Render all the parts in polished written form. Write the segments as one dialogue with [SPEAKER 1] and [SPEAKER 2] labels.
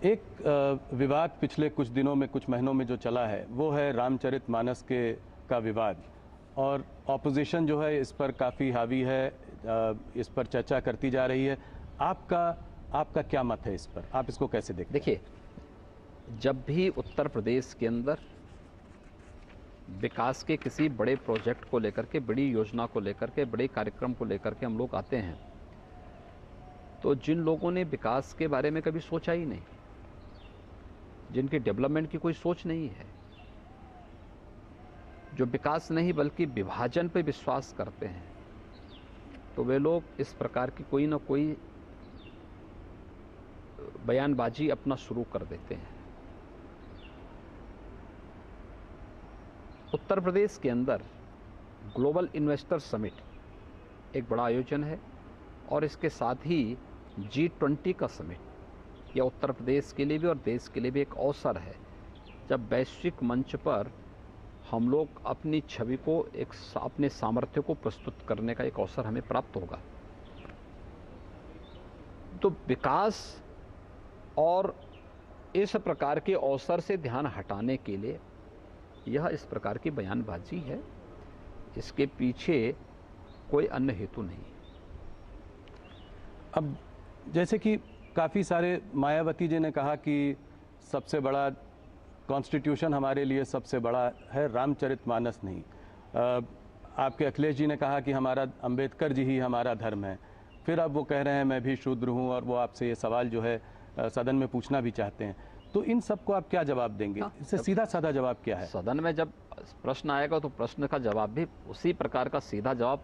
[SPEAKER 1] एक विवाद पिछले कुछ दिनों में, कुछ महीनों में जो चला है वो है रामचरितमानस का विवाद, और ऑपोजिशन जो है इस पर काफ़ी हावी है, इस पर चर्चा करती जा रही है। आपका क्या मत है इस पर? आप इसको कैसे देखते हैं?
[SPEAKER 2] देखिए, जब भी उत्तर प्रदेश के अंदर विकास के किसी बड़े प्रोजेक्ट को लेकर के, बड़ी योजना को लेकर के, बड़े कार्यक्रम को लेकर के हम लोग आते हैं, तो जिन लोगों ने विकास के बारे में कभी सोचा ही नहीं, जिनकी डेवलपमेंट की कोई सोच नहीं है, जो विकास नहीं बल्कि विभाजन पर विश्वास करते हैं, तो वे लोग इस प्रकार की कोई ना कोई बयानबाजी अपना शुरू कर देते हैं। उत्तर प्रदेश के अंदर ग्लोबल इन्वेस्टर समिट एक बड़ा आयोजन है, और इसके साथ ही G20 का समिट, यह उत्तर प्रदेश के लिए भी और देश के लिए भी एक अवसर है जब वैश्विक मंच पर हम लोग अपनी छवि को, अपने सामर्थ्य को प्रस्तुत करने का एक अवसर हमें प्राप्त होगा। तो विकास और इस प्रकार के अवसर से ध्यान हटाने के लिए यह इस प्रकार की बयानबाजी है, इसके पीछे कोई अन्य हेतु नहीं।
[SPEAKER 1] अब जैसे कि काफ़ी सारे, मायावती जी ने कहा कि सबसे बड़ा कॉन्स्टिट्यूशन हमारे लिए सबसे बड़ा है रामचरितमानस नहीं। आपके अखिलेश जी ने कहा कि हमारा अंबेडकर जी ही हमारा धर्म है। फिर अब वो कह रहे हैं मैं भी शूद्र हूँ, और वो आपसे ये सवाल जो है सदन में पूछना भी चाहते हैं। तो इन सब को आप क्या जवाब देंगे? इससे सीधा साधा जवाब क्या है?
[SPEAKER 2] सदन में जब प्रश्न आएगा तो प्रश्न का जवाब भी उसी प्रकार का सीधा जवाब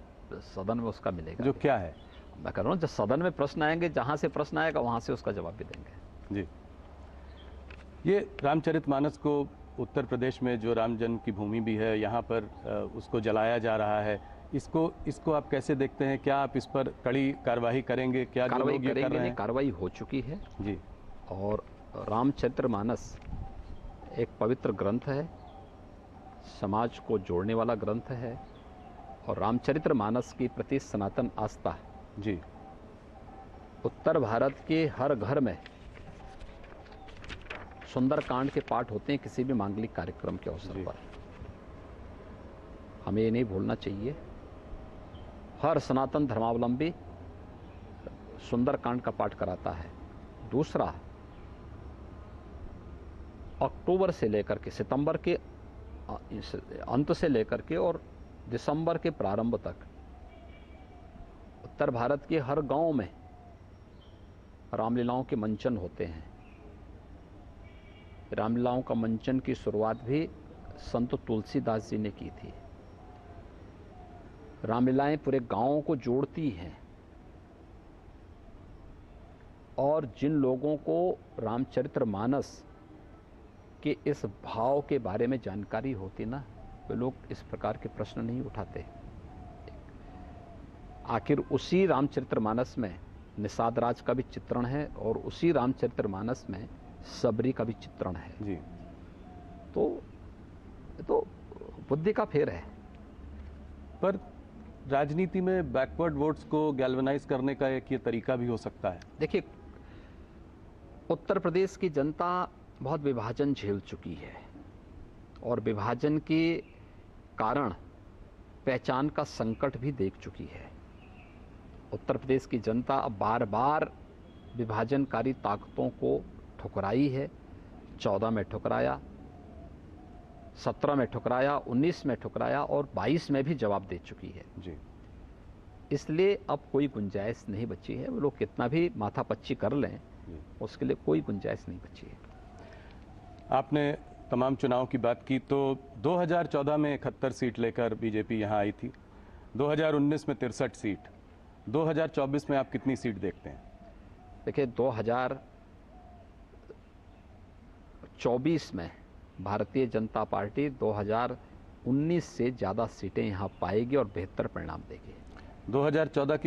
[SPEAKER 2] सदन में उसका मिलेगा।
[SPEAKER 1] जो क्या है?
[SPEAKER 2] मैं कह रहा हूँ, जब सदन में प्रश्न आएंगे, जहां से प्रश्न आएगा वहां से उसका जवाब भी देंगे।
[SPEAKER 1] जी, ये रामचरितमानस को उत्तर प्रदेश में जो राम जन्म की भूमि भी है, यहाँ पर उसको जलाया जा रहा है। इसको आप कैसे देखते हैं? क्या आप इस पर कड़ी कार्रवाई करेंगे? क्या
[SPEAKER 2] कार्रवाई करेंगे? नहीं, कार्रवाई हो चुकी है
[SPEAKER 1] जी।
[SPEAKER 2] और रामचरितमानस एक पवित्र ग्रंथ है, समाज को जोड़ने वाला ग्रंथ है, और रामचरितमानस के प्रति सनातन आस्था
[SPEAKER 1] जी
[SPEAKER 2] उत्तर भारत के हर घर में सुंदरकांड के पाठ होते हैं किसी भी मांगलिक कार्यक्रम के अवसर पर। हमें ये नहीं भूलना चाहिए, हर सनातन धर्मावलंबी सुंदरकांड का पाठ कराता है। दूसरा, अक्टूबर से लेकर के, सितंबर के अंत से लेकर के और दिसंबर के प्रारंभ तक उत्तर भारत के हर गांव में रामलीलाओं के मंचन होते हैं। रामलीलाओं का मंचन की शुरुआत भी संत तुलसीदास जी ने की थी। रामलीलाएं पूरे गांवों को जोड़ती हैं, और जिन लोगों को रामचरितमानस के इस भाव के बारे में जानकारी होती ना, वे लोग इस प्रकार के प्रश्न नहीं उठाते। आखिर उसी रामचरितमानस में निषाद राज का भी चित्रण है, और उसी रामचरितमानस में सबरी का भी चित्रण है
[SPEAKER 1] जी।
[SPEAKER 2] तो बुद्धि का फेर है।
[SPEAKER 1] पर राजनीति में बैकवर्ड वोट्स को गैल्वेनाइज करने का एक ये तरीका भी हो सकता है।
[SPEAKER 2] देखिए, उत्तर प्रदेश की जनता बहुत विभाजन झेल चुकी है, और विभाजन के कारण पहचान का संकट भी देख चुकी है। उत्तर प्रदेश की जनता अब बार बार विभाजनकारी ताकतों को ठुकराई है। 14 में ठुकराया, 17 में ठुकराया, 19 में ठुकराया, और 22 में भी जवाब दे चुकी है
[SPEAKER 1] जी।
[SPEAKER 2] इसलिए अब कोई गुंजाइश नहीं बची है। वो लोग कितना भी माथापच्ची कर लें, उसके लिए कोई गुंजाइश नहीं बची है।
[SPEAKER 1] आपने तमाम चुनाव की बात की, तो 2014 में 71 सीट लेकर बीजेपी यहाँ आई थी, 2019 में 63 सीट, 2024 में आप कितनी सीट देखते हैं?
[SPEAKER 2] देखिए, 2024 में भारतीय जनता पार्टी 2019 से ज़्यादा सीटें यहाँ पाएगी और बेहतर परिणाम देगी।
[SPEAKER 1] 2014 की